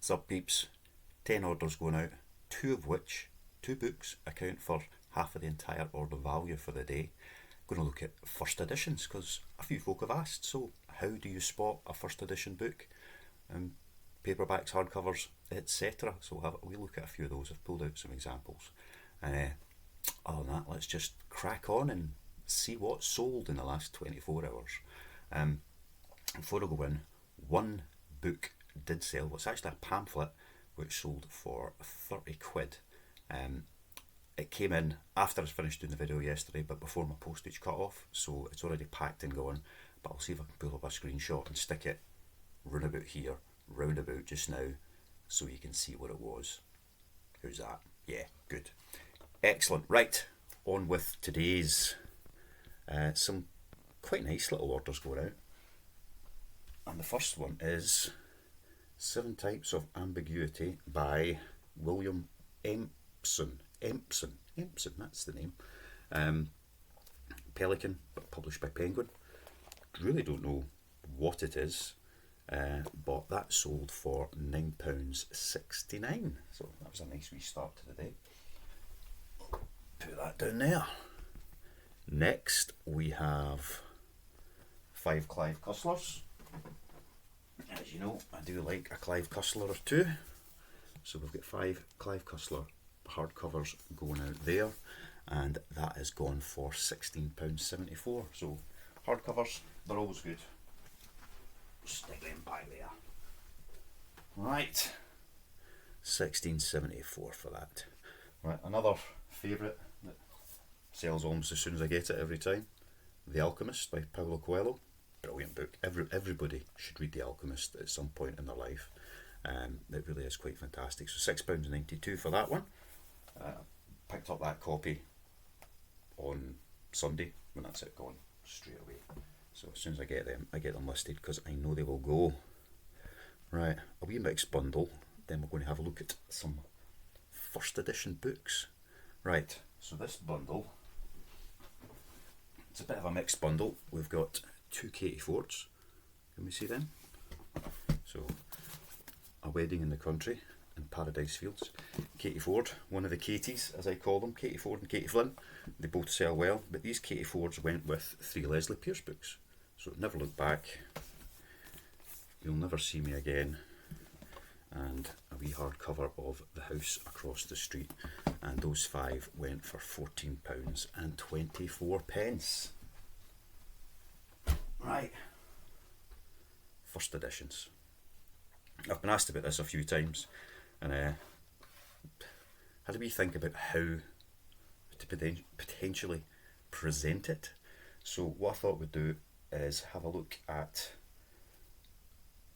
Sub peeps, 10 orders going out, two books account for half of the entire order value for the day. Going to look at first editions because a few folk have asked, so how do you spot a first edition book? Paperbacks, hardcovers, etc. So we look at a few of those. I've pulled out some examples. And other than that, let's just crack on and see what's sold in the last 24 hours. Before I go in, one book did sell. Well, it's actually a pamphlet which sold for 30 quid. It came in after I finished doing the video yesterday, but before my postage cut off, so it's already packed and going. But I'll see if I can pull up a screenshot and stick it round about just now, so you can see what it was. How's that? Yeah, good. Excellent. Right, on with today's some quite nice little orders going out. And the first one is 7 Types of Ambiguity by William Empson, that's the name. Pelican, but published by Penguin. Really don't know what it is, but that sold for £9.69. So that was a nice wee start to the day. Put that down there. Next we have 5 Clive Cusslers. As you know, I do like a Clive Cussler or two. So we've got 5 Clive Cussler hardcovers going out there, and that has gone for £16.74. So hardcovers, they're always good. Stick them back there. Right, £16.74 for that. Right, another favourite that sells almost as soon as I get it every time, The Alchemist by Paulo Coelho. Brilliant book. Everybody should read The Alchemist at some point in their life. It really is quite fantastic. So £6.92 for that one. Picked up that copy on Sunday when that's it gone straight away. So as soon as I get them listed because I know they will go. Right, a wee mixed bundle. Then we're going to have a look at some first edition books. Right, so this bundle, it's a bit of a mixed bundle. We've got 2 Katie Fords. Can we see them? So, A Wedding in the Country and Paradise Fields. Katie Ford, one of the Katies as I call them, Katie Ford and Katie Flynn. They both sell well, but these Katie Fords went with 3 Leslie Pierce books. So Never Look Back, You'll Never See Me Again, and a wee hardcover of The House Across the Street. And those 5 went for £14.24. Right, first editions. I've been asked about this a few times, and had a wee think about how to potentially present it. So what I thought we'd do is have a look at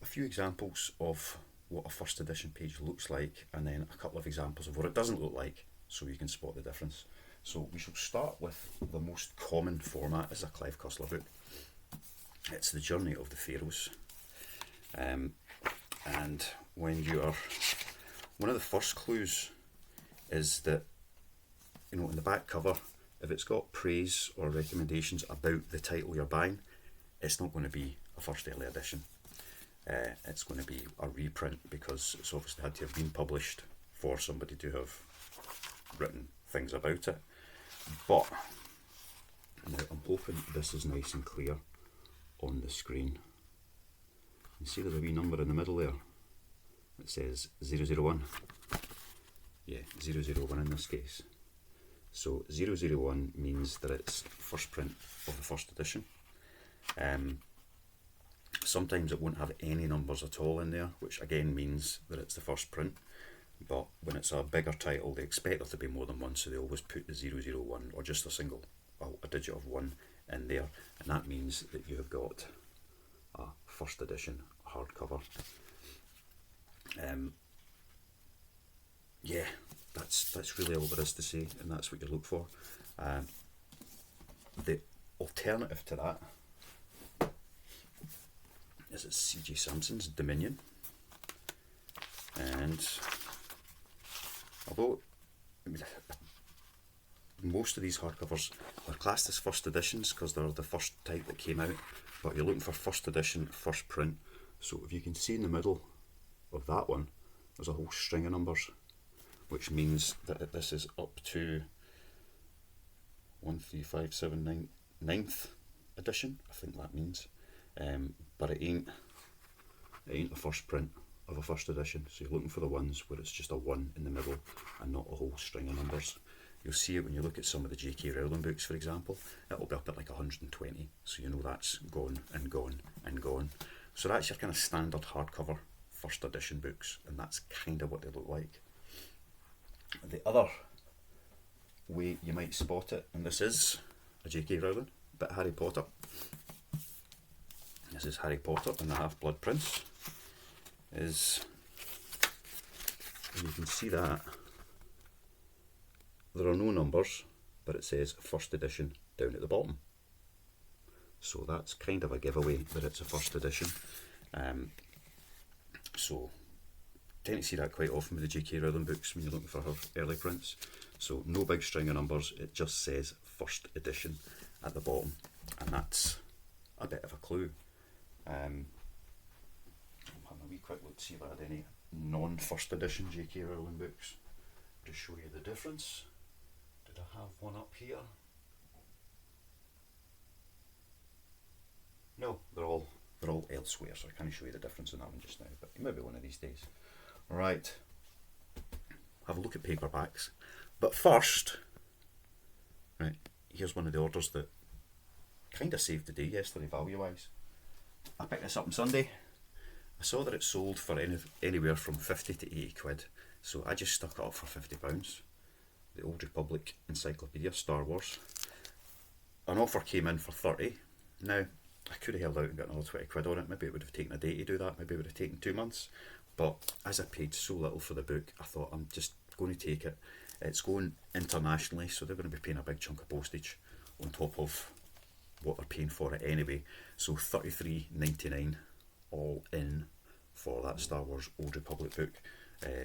a few examples of what a first edition page looks like, and then a couple of examples of what it doesn't look like, so you can spot the difference. So we shall start with the most common format as a Clive Cussler book. It's The Journey of the Pharaohs. And when you are, one of the first clues is that, you know, in the back cover, if it's got praise or recommendations about the title you're buying, it's not going to be a first early edition. It's going to be a reprint because it's obviously had to have been published for somebody to have written things about it. But now I'm hoping this is nice and clear on the screen. You see there's a wee number in the middle there. It says 001. Yeah, 001 in this case. So 001 means that it's first print of the first edition. Sometimes it won't have any numbers at all in there, which again means that it's the first print. But when it's a bigger title, they expect there to be more than one, so they always put the 001 or just a digit of 1 in there, and that means that you have got a first edition hardcover. Yeah, that's really all there is to say, and that's what you look for. The alternative to that is it's C.J. Sampson's Dominion, and although most of these hardcovers are classed as first editions because they're the first type that came out, but you're looking for first edition, first print. So if you can see in the middle of that one, there's a whole string of numbers, which means that this is up to 13579 ninth edition, I think that means. But it ain't the first print of a first edition, so you're looking for the ones where it's just a 1 in the middle and not a whole string of numbers. You'll see it when you look at some of the J.K. Rowling books, for example. It'll be up at like 120, so you know that's gone and gone and gone. So that's your kind of standard hardcover first edition books, and that's kind of what they look like. The other way you might spot it, and this is a J.K. Rowling, bit of Harry Potter. This is Harry Potter and the Half-Blood Prince. And you can see that there are no numbers, but it says first edition down at the bottom. So that's kind of a giveaway that it's a first edition. So tend to see that quite often with the J.K. Rowling books when you're looking for her early prints. So no big string of numbers, it just says first edition at the bottom, and that's a bit of a clue. I'll have a wee quick look to see if I had any non-first edition J.K. Rowling books to show you the difference. Did I have one up here? No, they're all elsewhere, so I can't show you the difference in that one just now, but maybe one of these days. Right, have a look at paperbacks. But first, right, here's one of the orders that kind of saved the day yesterday value-wise. I picked this up on Sunday. I saw that it sold for anywhere from 50 to 80 quid, so I just stuck it up for £50. The Old Republic Encyclopedia, Star Wars. An offer came in for 30. Now, I could have held out and got another 20 quid on it. Maybe it would have taken a day to do that. Maybe it would have taken 2 months. But as I paid so little for the book, I thought I'm just going to take it. It's going internationally, so they're going to be paying a big chunk of postage on top of what they're paying for it anyway. So $33.99 all in for that Star Wars Old Republic book.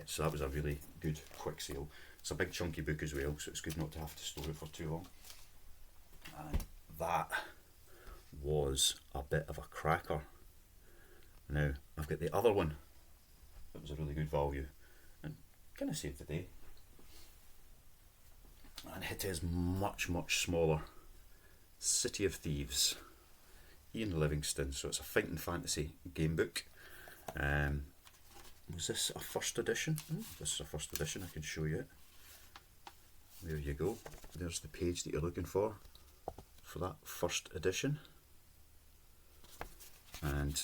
So that was a really good quick sale. It's a big chunky book as well, so it's good not to have to store it for too long. And that was a bit of a cracker. Now I've got the other one that was a really good value and kind of saved the day, and it is much smaller. City of Thieves, Ian Livingstone. So it's a fighting fantasy game book. Was this a first edition? This is a first edition. I can show you it. There you go. There's the page that you're looking for that first edition. And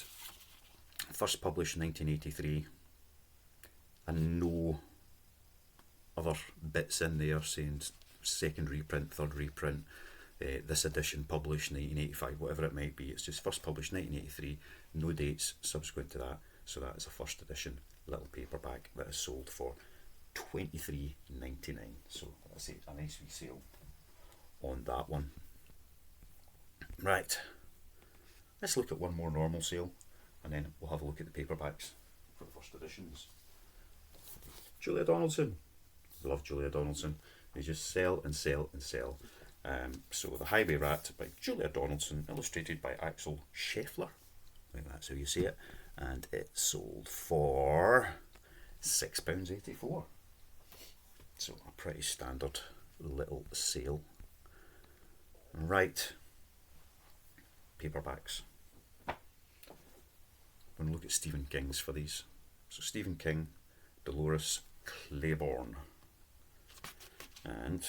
first published 1983, and no other bits in there saying second reprint, third reprint, this edition published 1985, whatever it might be. It's just first published 1983, no dates subsequent to that. So that is a first edition little paperback that is sold for $23.99. So that's a nice wee sale on that one. Right, let's look at one more normal sale, and then we'll have a look at the paperbacks for the first editions. Julia Donaldson. Love Julia Donaldson. They just sell and sell and sell. So The Highway Rat by Julia Donaldson, illustrated by Axel Scheffler. I think that's how you say it. And it sold for £6.84. So a pretty standard little sale. Right. Paperbacks. I'm going to look at Stephen King's for these. So Stephen King, Dolores Claiborne. And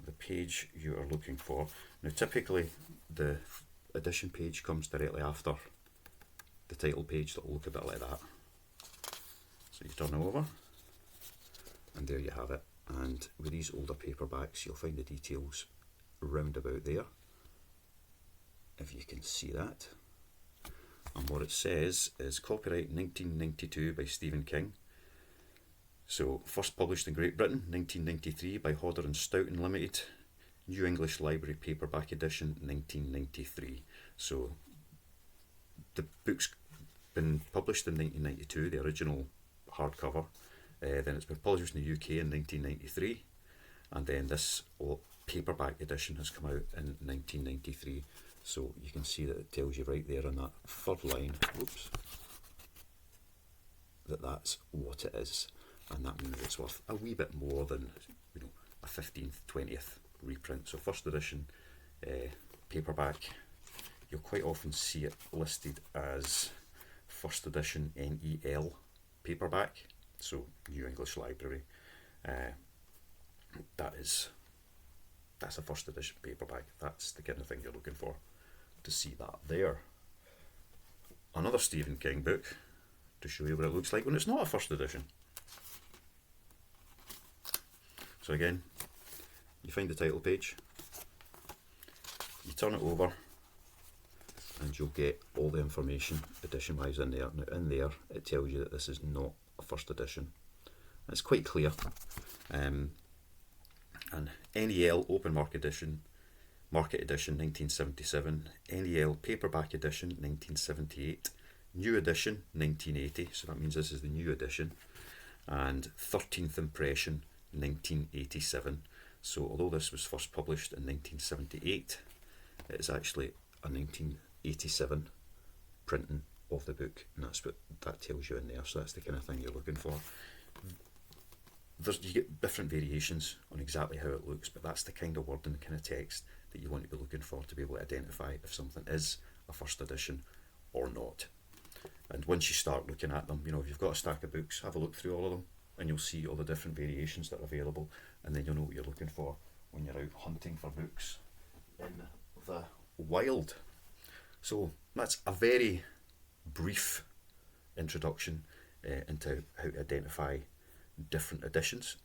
the page you are looking for. Now typically the edition page comes directly after the title page that will look a bit like that. So you turn it over and there you have it. And with these older paperbacks you'll find the details round about there, if you can see that. And what it says is copyright 1992 by Stephen King. So first published in Great Britain 1993 by Hodder and Stoughton Limited, New English Library paperback edition 1993. So the book's been published in 1992, the original hardcover. Then it's been published in the UK in 1993, and then this paperback edition has come out in 1993. So you can see that it tells you right there on that third line. Whoops. that that's what it is, and that means it's worth a wee bit more than, you know, a 15th, 20th reprint. So first edition paperback, you'll quite often see it listed as first edition NEL paperback, so New English Library. That's a first edition paperback. That's the kind of thing you're looking for to see that there. Another Stephen King book to show you what it looks like when it's not a first edition. So again, you find the title page, you turn it over, and you'll get all the information edition wise in there. Now in there it tells you that this is not a first edition. It's quite clear. And NEL Open Market Edition 1977, NEL Paperback Edition 1978, New Edition 1980, so that means this is the new edition, and 13th Impression 1987. So although this was first published in 1978, it is actually a 1987 printing of the book, and that's what that tells you in there. So that's the kind of thing you're looking for. You get different variations on exactly how it looks, but that's the kind of wording, the kind of text that you want to be looking for to be able to identify if something is a first edition or not. And once you start looking at them, you know, if you've got a stack of books, have a look through all of them, and you'll see all the different variations that are available, and then you'll know what you're looking for when you're out hunting for books in the wild. So that's a very brief introduction into how to identify different editions.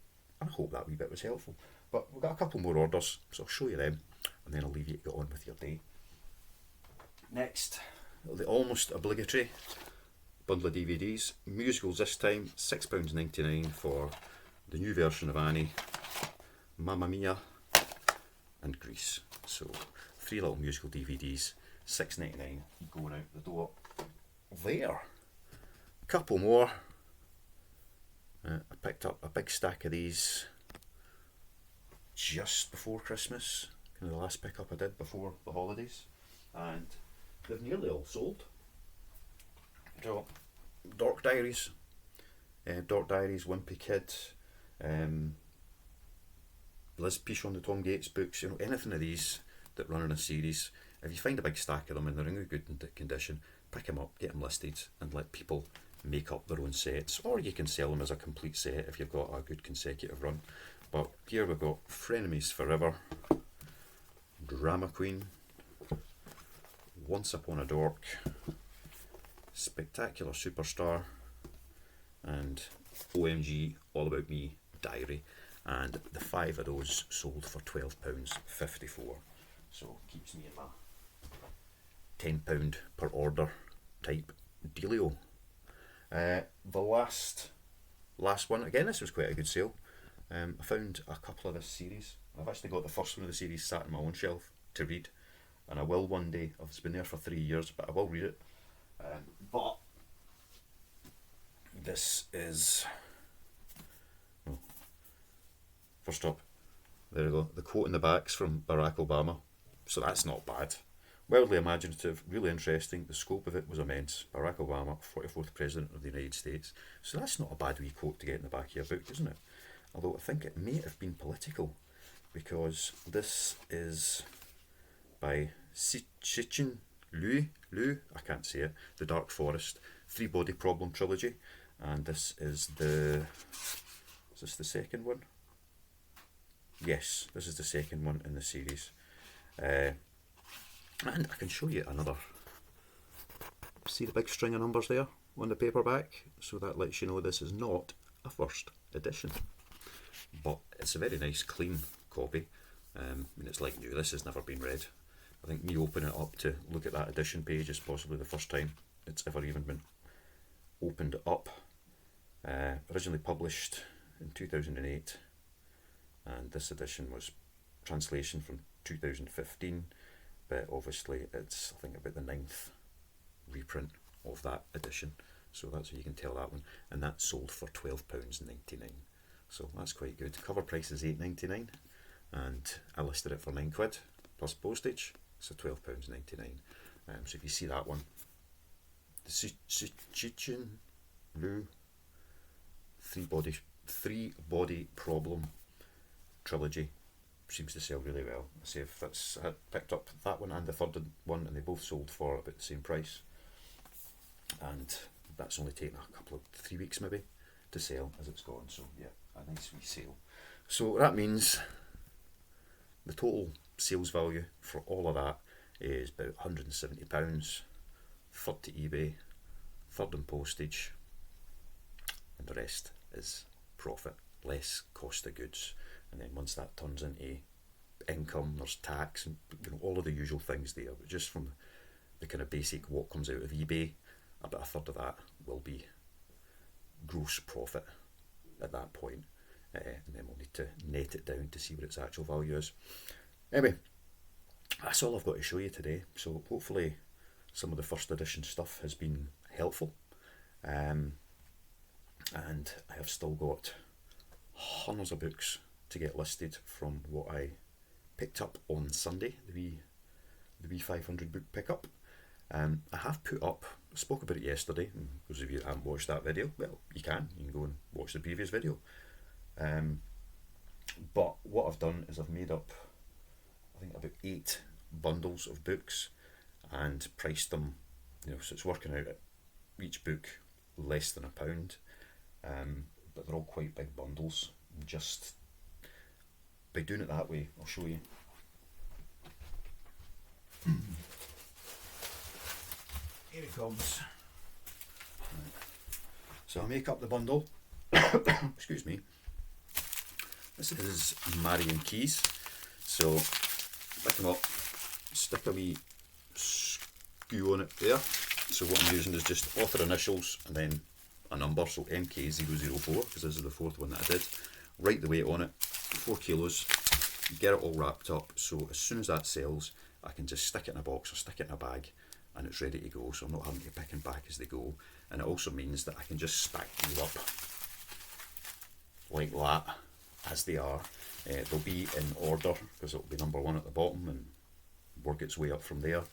I hope that wee bit was helpful. But we've got a couple more orders, so I'll show you them, and then I'll leave you to get on with your day. Next, the almost obligatory bundle of DVDs. Musicals this time, £6.99 for the new version of Annie, Mamma Mia, and Grease. So 3 little musical DVDs, £6.99 going out the door there. A couple more. I picked up a big stack of these just before Christmas, kind of the last pickup I did before the holidays, and they've nearly all sold. So, Dork Diaries, Wimpy Kid, Liz Peace on the Tom Gates books, you know, anything of these that run in a series. If you find a big stack of them and they're in good condition, pick them up, get them listed, and let people make up their own sets, or you can sell them as a complete set if you've got a good consecutive run. But here we've got Frenemies Forever, Drama Queen, Once Upon a Dork, Spectacular Superstar, and OMG All About Me Diary, and the 5 of those sold for £12.54, so keeps me in my £10 per order type dealio. The last one, again this was quite a good sale. I found a couple of this series. I've actually got the first one of the series sat on my own shelf to read, and I will one day. It's been there for 3 years, but I will read it. But this is, oh, first up, there we go, the quote in the back's from Barack Obama, so that's not bad. Wildly imaginative, really interesting. The scope of it was immense. Barack Obama, 44th President of the United States. So that's not a bad wee quote to get in the back of your book, isn't it? Although I think it may have been political, because this is by Cixin Liu, I can't say it, The Dark Forest, 3-body problem trilogy, and this is the second one? Yes, this is the second one in the series. And I can show you another. See the big string of numbers there on the paperback? So that lets you know this is not a first edition. But it's a very nice, clean copy. I mean, it's like new, this has never been read. I think me opening it up to look at that edition page is possibly the first time it's ever even been opened up. Originally published in 2008, and this edition was translation from 2015. But obviously it's, I think, about the 9th reprint of that edition, so that's how you can tell that one, and that sold for £12.99, so that's quite good. Cover price is £8.99, and I listed it for £9 plus postage, so £12.99. So if you see that one, the Cixin Liu three body problem trilogy seems to sell really well. I say if I had picked up that one and the third one, and they both sold for about the same price, and that's only taken a couple of 3 weeks maybe to sell as it's gone. So yeah, a nice wee sale. So that means the total sales value for all of that is about £170, third to eBay, third in postage, and the rest is profit, less cost of goods. And then once that turns into income, there's tax and all of the usual things there. But just from the kind of basic what comes out of eBay, about a third of that will be gross profit at that point. And then we'll need to net it down to see what its actual value is. Anyway, that's all I've got to show you today. So hopefully some of the first edition stuff has been helpful. And I have still got hundreds of books to get listed from what I picked up on Sunday, the wee 500 book pickup. I have put up, I spoke about it yesterday, and those of you that haven't watched that video, well, you can go and watch the previous video. But what I've done is I've made up, I think, about 8 bundles of books and priced them, so it's working out at each book less than £1. But they're all quite big bundles. Just by doing it that way, I'll show you. Here it comes. Right. So I'll make up the bundle. Excuse me. This is Marion Keys. So pick them up, stick a wee skew on it there. So what I'm using is just author initials and then a number, so MK004, because this is the 4th one that I did. Write the weight on it, 4 kilos, get it all wrapped up, so as soon as that sells, I can just stick it in a box or stick it in a bag and it's ready to go, so I'm not having to pick and pack as they go. And it also means that I can just stack these up like that as they are. They'll be in order because it'll be number 1 at the bottom and work its way up from there.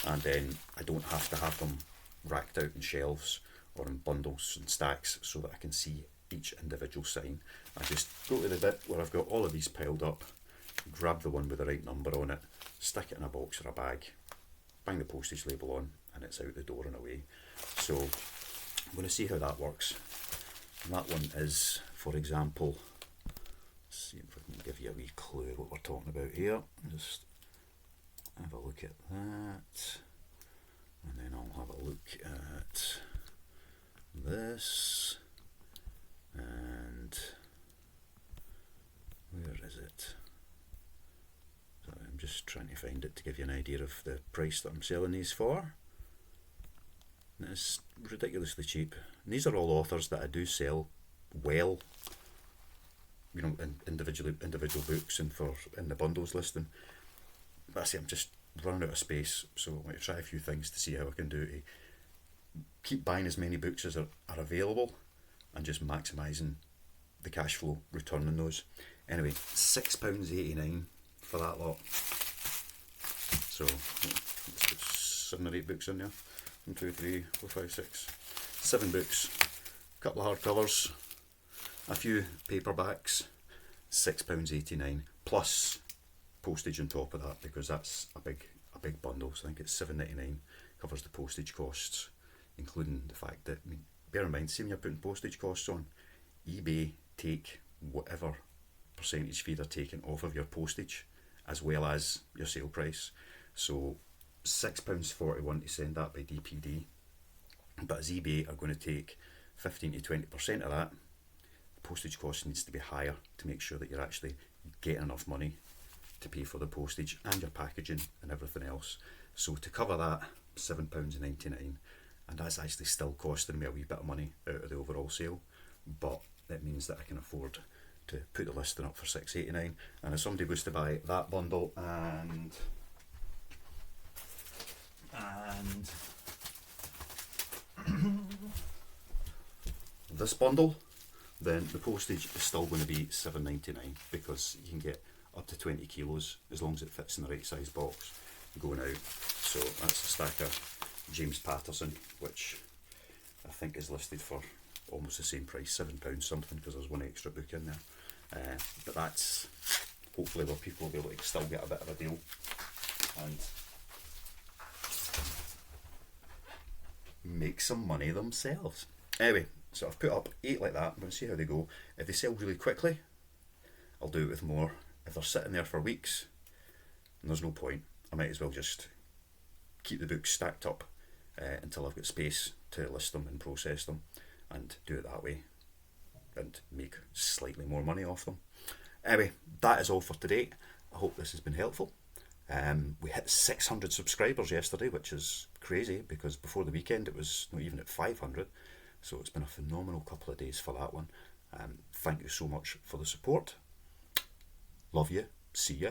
And then I don't have to have them racked out in shelves or in bundles and stacks so that I can see each individual sign. I just go to the bit where I've got all of these piled up, grab the one with the right number on it, stick it in a box or a bag, bang the postage label on, and it's out the door and away. So I'm going to see how that works. And that one is, for example, let's see if I can give you a wee clue what we're talking about here. Just have a look at that, and then I'll have a look at this, and where is it? So I'm just trying to find it to give you an idea of the price that I'm selling these for. And it's ridiculously cheap. And these are all authors that I do sell well, in individual books and in the bundles listing. But I say I'm just running out of space, so I'm going to try a few things to see how I can do to keep buying as many books as are available and just maximising the cash flow return on those. Anyway, £6.89 for that lot. So let's put 7 or 8 books in there. 1, 2, 3, 4, 5, 6, 7 books, a couple of hardcovers, a few paperbacks, £6.89 plus postage on top of that, because that's a big bundle. So I think it's £7.99 covers the postage costs, including the fact that, bear in mind, see when you're putting postage costs on, eBay take whatever percentage fee they're taking off of your postage as well as your sale price. So £6.41 to send that by DPD, but as eBay are going to take 15 to 20% of that, the postage cost needs to be higher to make sure that you're actually getting enough money to pay for the postage and your packaging and everything else. So to cover that, £7.99, and that's actually still costing me a wee bit of money out of the overall sale, but it means that I can afford to put the listing up for £6.89. And if somebody was to buy that bundle and this bundle, then the postage is still going to be £7.99, because you can get up to 20 kilos as long as it fits in the right size box going out. So that's a stack of James Patterson, which I think is listed for almost the same price, £7 something, because there's one extra book in there. But that's hopefully where people will be able to still get a bit of a deal and make some money themselves. Anyway, so I've put up 8 like that. I'm going to see how they go. If they sell really quickly, I'll do it with more. If they're sitting there for weeks, and there's no point, I might as well just keep the books stacked up until I've got space to list them and process them, and do it that way and make slightly more money off them. Anyway, that is all for today. I hope this has been helpful. We hit 600 subscribers yesterday, which is crazy because before the weekend it was not even at 500. So it's been a phenomenal couple of days for that one. Thank you so much for the support. Love you. See ya.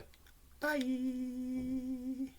Bye.